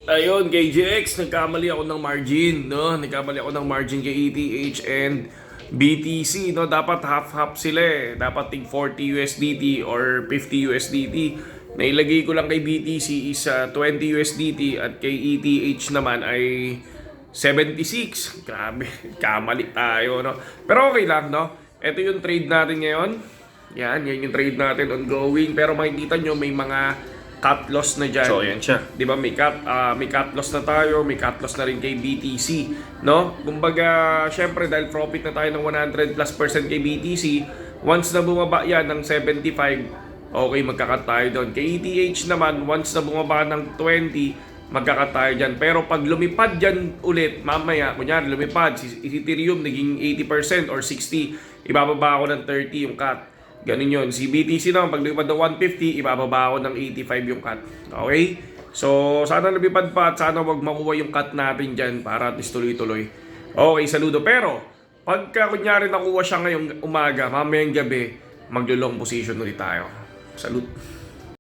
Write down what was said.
Ayun, kay GX, nagkamali ako ng margin, no? Nagkamali ako ng margin kay ETH and BTC, no? Dapat half-half sila eh. Dapat tig 40 USDT or 50 USDT. Nailagay ko lang kay BTC is 20 USDT at kay ETH naman ay 76. Grabe, kamali tayo, no? Pero okay lang, no? Ito yung trade natin ngayon. Yan yung trade natin ongoing. Pero makikita nyo may mga cut loss na dyan. So, yan siya. Di ba, may cut loss na tayo, may cut loss na rin kay BTC, no? Kumbaga, syempre, dahil profit na tayo ng 100+% kay BTC, once na bumaba yan ng 75, okay, magkakat tayo doon. Kay ETH naman, once na bumaba ng 20, magkakat tayo dyan. Pero pag lumipad dyan ulit, mamaya, kunyari, lumipad, si Ethereum naging 80% or 60, ibababa ako ng 30 yung cut. Ganun yun. Si BTC naman, pag lumipad ng 150, ibababa ako ng 85 yung cut. Okay? So, sana lumipad pa at sana wag makuha yung cut natin dyan para at least tuloy-tuloy. Okay, saludo. Pero, pagka kunyari nakuha siya ngayong umaga, mamayang gabi, maglo-long position ulit tayo. Salute.